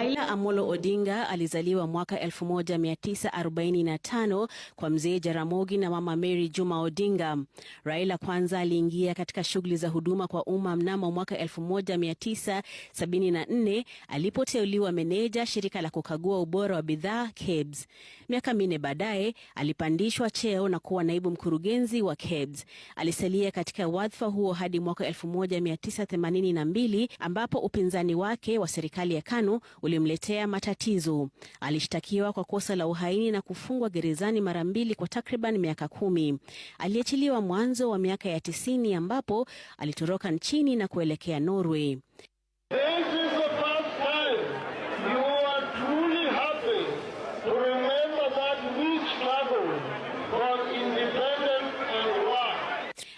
Raila Amolo Odinga alizaliwa mwaka 1945 kwa mzee Jaramogi na mama Mary Juma Odinga. Raila kwanza aliingia katika shughuli za huduma kwa umma mnamo mwaka 1974 alipoteuliwa meneja shirika la kukagua ubora wa bidhaa KEBS. Miaka minne baadaye alipandishwa cheo na kuwa naibu mkurugenzi wa KEBS. Alisalia katika wadhifa huo hadi mwaka 1982 ambapo upinzani wake wa serikali ya KANU ulimletea matatizo. Alishtakiwa kwa kosa la uhaini na kufungwa gerezani mara mbili kwa takriban miaka 10. Aliachiliwa mwanzo wa miaka ya 90 ambapo alitoroka nchini na kuelekea Norway.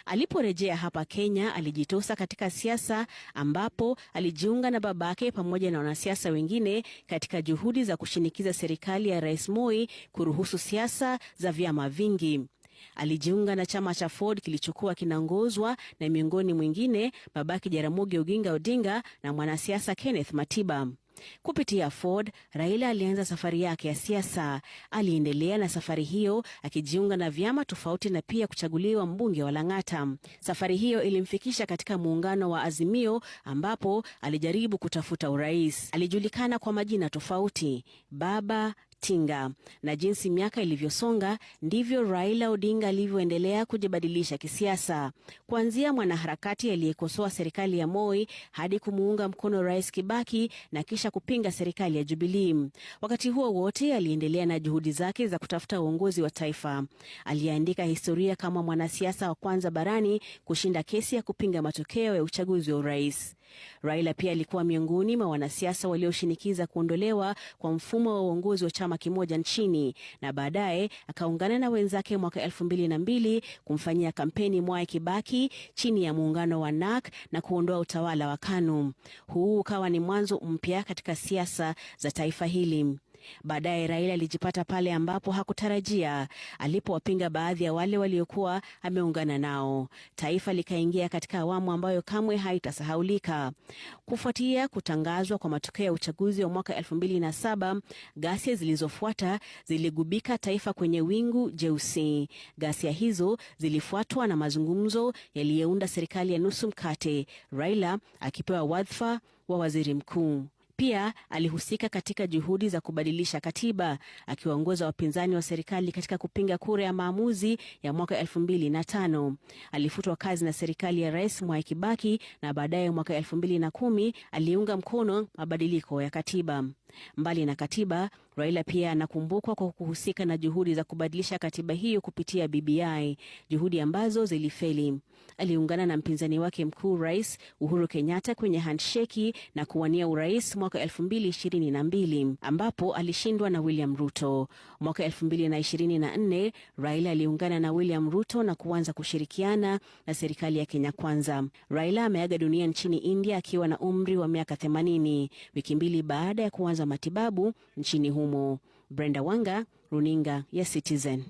Aliporejea hapa Kenya, alijitosa katika siasa ambapo alijiunga na babake pamoja na wanasiasa wengine katika juhudi za kushinikiza serikali ya Rais Moi kuruhusu siasa za vyama vingi. Alijiunga na chama cha Ford kilichokuwa kinaongozwa na miongoni mwingine babake Jaramogi Oginga Odinga na mwanasiasa Kenneth Matiba. Kupitia Ford, Raila alianza safari yake ya siasa. Aliendelea na safari hiyo akijiunga na vyama tofauti na pia kuchaguliwa mbunge wa Lang'ata. Safari hiyo ilimfikisha katika muungano wa Azimio ambapo alijaribu kutafuta urais. Alijulikana kwa majina tofauti: Baba, Tinga. Na jinsi miaka ilivyosonga ndivyo Raila Odinga alivyoendelea kujibadilisha kisiasa, kuanzia mwanaharakati aliyekosoa serikali ya Moi hadi kumuunga mkono Rais Kibaki na kisha kupinga serikali ya Jubilee. Wakati huo wote aliendelea na juhudi zake za kutafuta uongozi wa taifa. Aliandika historia kama mwanasiasa wa kwanza barani kushinda kesi ya kupinga matokeo ya uchaguzi wa urais. Raila pia alikuwa miongoni mwa wanasiasa walioshinikiza kuondolewa kwa mfumo wa uongozi wa chama kimoja nchini, na baadaye akaungana na wenzake mwaka 2002 kumfanyia kampeni Mwai Kibaki chini ya muungano wa NARC na kuondoa utawala wa KANU. Huu ukawa ni mwanzo mpya katika siasa za taifa hili. Baadaye Raila alijipata pale ambapo hakutarajia, alipowapinga baadhi ya wale waliokuwa ameungana nao. Taifa likaingia katika awamu ambayo kamwe haitasahaulika. Kufuatia kutangazwa kwa matokeo ya uchaguzi wa mwaka 2007, ghasia zilizofuata ziligubika taifa kwenye wingu jeusi. Ghasia hizo zilifuatwa na mazungumzo yaliyounda serikali ya nusu mkate, Raila akipewa wadhifa wa waziri mkuu. Pia alihusika katika juhudi za kubadilisha katiba, akiwaongoza wapinzani wa serikali katika kupinga kura ya maamuzi ya mwaka 2005. Alifutwa kazi na serikali ya Rais Mwai Kibaki na baadaye mwaka 2010 aliunga mkono mabadiliko ya katiba. Mbali na katiba, Raila pia anakumbukwa kwa kuhusika na juhudi za kubadilisha katiba hiyo kupitia BBI, juhudi ambazo zilifeli. Aliungana na mpinzani wake mkuu Rais Uhuru Kenyatta kwenye handshake na kuwania urais mwaka 2022 ambapo alishindwa na William Ruto. Mwaka 2024 Raila aliungana na William Ruto na kuanza kushirikiana na serikali ya Kenya Kwanza. Raila ameaga dunia nchini India akiwa na umri wa miaka 80, wiki mbili baada ya kuanza matibabu nchini humo. Brenda Wanga, Runinga ya Citizen.